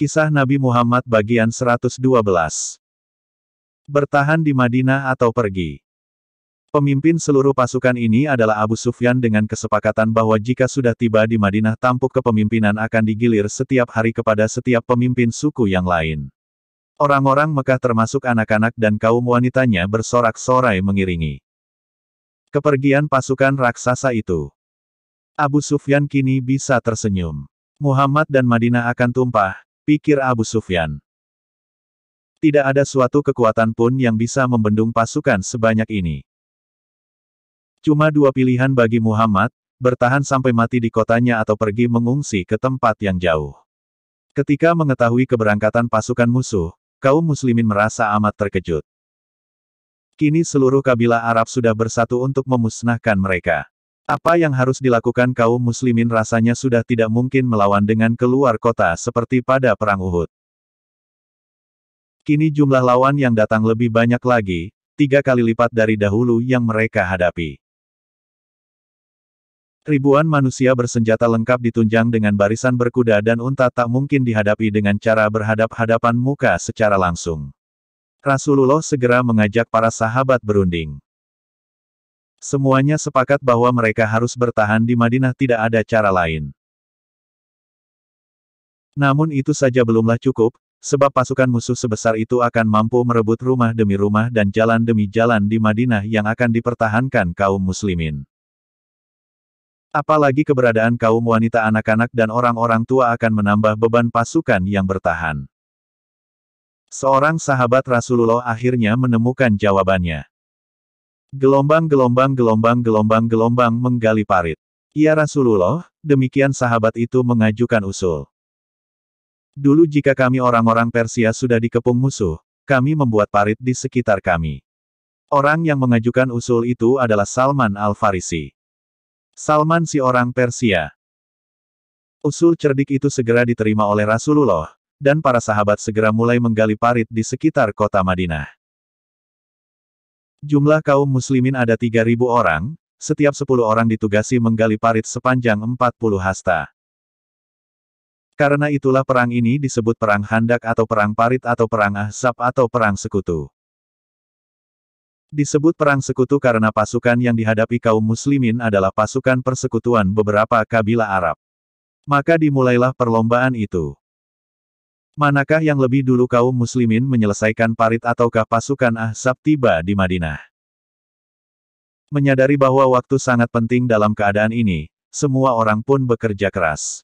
Kisah Nabi Muhammad bagian 112. Bertahan di Madinah atau pergi. Pemimpin seluruh pasukan ini adalah Abu Sufyan dengan kesepakatan bahwa jika sudah tiba di Madinah tampuk kepemimpinan akan digilir setiap hari kepada setiap pemimpin suku yang lain. Orang-orang Mekah termasuk anak-anak dan kaum wanitanya bersorak-sorai mengiringi kepergian pasukan raksasa itu. Abu Sufyan kini bisa tersenyum. Muhammad dan Madinah akan tumpah, pikir Abu Sufyan. Tidak ada suatu kekuatan pun yang bisa membendung pasukan sebanyak ini. Cuma dua pilihan bagi Muhammad, bertahan sampai mati di kotanya atau pergi mengungsi ke tempat yang jauh. Ketika mengetahui keberangkatan pasukan musuh, kaum muslimin merasa amat terkejut. Kini seluruh kabilah Arab sudah bersatu untuk memusnahkan mereka. Apa yang harus dilakukan kaum muslimin rasanya sudah tidak mungkin melawan dengan keluar kota seperti pada Perang Uhud. Kini jumlah lawan yang datang lebih banyak lagi, 3 kali lipat dari dahulu yang mereka hadapi. Ribuan manusia bersenjata lengkap ditunjang dengan barisan berkuda dan unta tak mungkin dihadapi dengan cara berhadap-hadapan muka secara langsung. Rasulullah segera mengajak para sahabat berunding. Semuanya sepakat bahwa mereka harus bertahan di Madinah, tidak ada cara lain. Namun itu saja belumlah cukup, sebab pasukan musuh sebesar itu akan mampu merebut rumah demi rumah dan jalan demi jalan di Madinah yang akan dipertahankan kaum muslimin. Apalagi keberadaan kaum wanita, anak-anak dan orang-orang tua akan menambah beban pasukan yang bertahan. Seorang sahabat Rasulullah akhirnya menemukan jawabannya. Gelombang menggali parit. Ya Rasulullah, demikian sahabat itu mengajukan usul. Dulu jika kami orang-orang Persia sudah dikepung musuh, kami membuat parit di sekitar kami. Orang yang mengajukan usul itu adalah Salman Al-Farisi. Salman si orang Persia. Usul cerdik itu segera diterima oleh Rasulullah, dan para sahabat segera mulai menggali parit di sekitar kota Madinah. Jumlah kaum muslimin ada 3.000 orang, setiap 10 orang ditugasi menggali parit sepanjang 40 hasta. Karena itulah perang ini disebut Perang Khandak atau Perang Parit atau Perang Ahzab atau Perang Sekutu. Disebut Perang Sekutu karena pasukan yang dihadapi kaum muslimin adalah pasukan persekutuan beberapa kabilah Arab. Maka dimulailah perlombaan itu. Manakah yang lebih dulu kaum muslimin menyelesaikan parit ataukah pasukan Ahzab tiba di Madinah? Menyadari bahwa waktu sangat penting dalam keadaan ini, semua orang pun bekerja keras.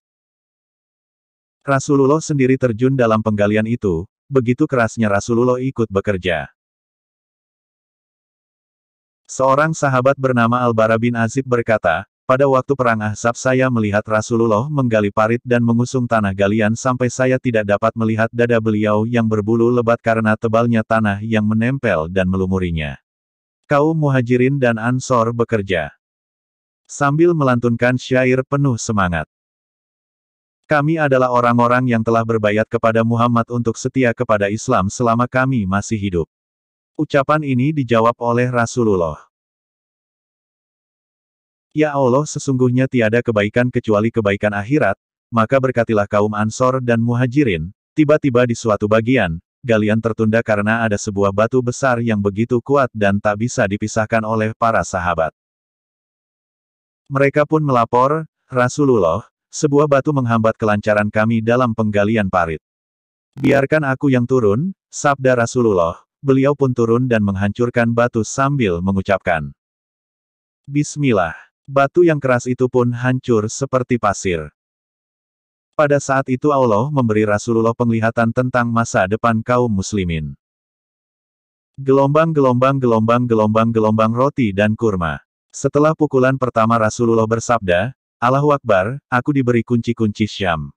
Rasulullah sendiri terjun dalam penggalian itu, begitu kerasnya Rasulullah ikut bekerja. Seorang sahabat bernama Al-Bara bin Azib berkata, pada waktu Perang Ahzab saya melihat Rasulullah menggali parit dan mengusung tanah galian sampai saya tidak dapat melihat dada beliau yang berbulu lebat karena tebalnya tanah yang menempel dan melumurinya. Kaum Muhajirin dan Ansor bekerja sambil melantunkan syair penuh semangat. Kami adalah orang-orang yang telah berbayat kepada Muhammad untuk setia kepada Islam selama kami masih hidup. Ucapan ini dijawab oleh Rasulullah. Ya Allah, sesungguhnya tiada kebaikan kecuali kebaikan akhirat, maka berkatilah kaum Ansor dan Muhajirin. Tiba-tiba di suatu bagian, galian tertunda karena ada sebuah batu besar yang begitu kuat dan tak bisa dipisahkan oleh para sahabat. Mereka pun melapor, Rasulullah, sebuah batu menghambat kelancaran kami dalam penggalian parit. Biarkan aku yang turun, sabda Rasulullah. Beliau pun turun dan menghancurkan batu sambil mengucapkan Bismillah. Batu yang keras itu pun hancur seperti pasir. Pada saat itu Allah memberi Rasulullah penglihatan tentang masa depan kaum muslimin. Gelombang roti dan kurma. Setelah pukulan pertama Rasulullah bersabda, Allahu Akbar, aku diberi kunci-kunci Syam.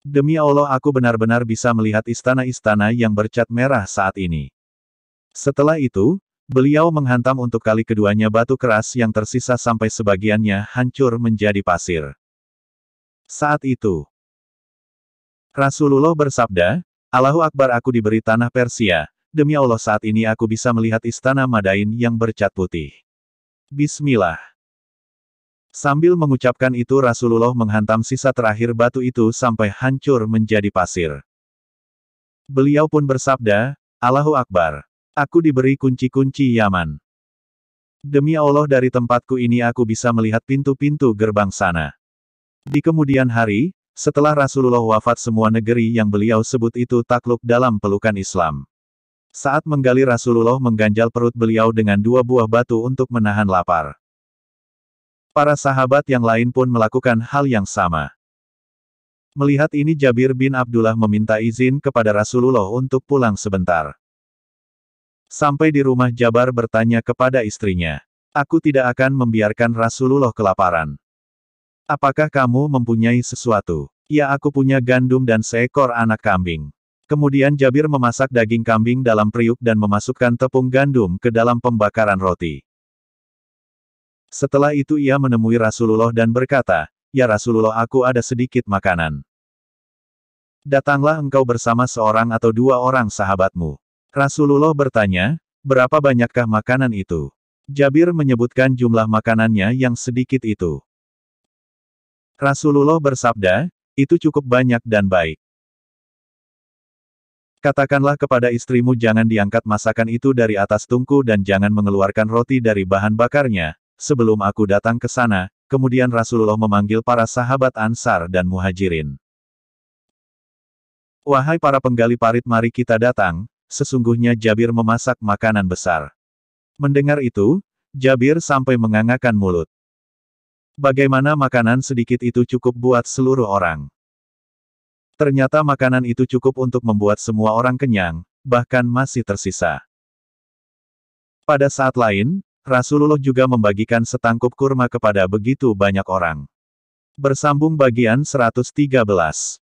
Demi Allah aku benar-benar bisa melihat istana-istana yang bercat merah saat ini. Setelah itu, beliau menghantam untuk kali keduanya batu keras yang tersisa sampai sebagiannya hancur menjadi pasir. Saat itu, Rasulullah bersabda, Allahu Akbar, aku diberi tanah Persia, demi Allah saat ini aku bisa melihat istana Madain yang bercat putih. Bismillah. Sambil mengucapkan itu Rasulullah menghantam sisa terakhir batu itu sampai hancur menjadi pasir. Beliau pun bersabda, Allahu Akbar. Aku diberi kunci-kunci Yaman. Demi Allah dari tempatku ini aku bisa melihat pintu-pintu gerbang sana. Di kemudian hari, setelah Rasulullah wafat semua negeri yang beliau sebut itu takluk dalam pelukan Islam. Saat menggali Rasulullah mengganjal perut beliau dengan 2 buah batu untuk menahan lapar. Para sahabat yang lain pun melakukan hal yang sama. Melihat ini Jabir bin Abdullah meminta izin kepada Rasulullah untuk pulang sebentar. Sampai di rumah Jabar bertanya kepada istrinya, "Aku tidak akan membiarkan Rasulullah kelaparan. Apakah kamu mempunyai sesuatu?" "Ya, aku punya gandum dan seekor anak kambing." Kemudian Jabir memasak daging kambing dalam periuk dan memasukkan tepung gandum ke dalam pembakaran roti. Setelah itu ia menemui Rasulullah dan berkata, "Ya Rasulullah, aku ada sedikit makanan. Datanglah engkau bersama seorang atau 2 orang sahabatmu." Rasulullah bertanya, "Berapa banyakkah makanan itu?" Jabir menyebutkan jumlah makanannya yang sedikit itu. Rasulullah bersabda, "Itu cukup banyak dan baik. Katakanlah kepada istrimu jangan diangkat masakan itu dari atas tungku dan jangan mengeluarkan roti dari bahan bakarnya, sebelum aku datang ke sana." Kemudian Rasulullah memanggil para sahabat Ansar dan Muhajirin. "Wahai para penggali parit, mari kita datang, sesungguhnya Jabir memasak makanan besar." Mendengar itu, Jabir sampai mengangakan mulut. Bagaimana makanan sedikit itu cukup buat seluruh orang? Ternyata makanan itu cukup untuk membuat semua orang kenyang, bahkan masih tersisa. Pada saat lain, Rasulullah juga membagikan setangkup kurma kepada begitu banyak orang. Bersambung bagian 113.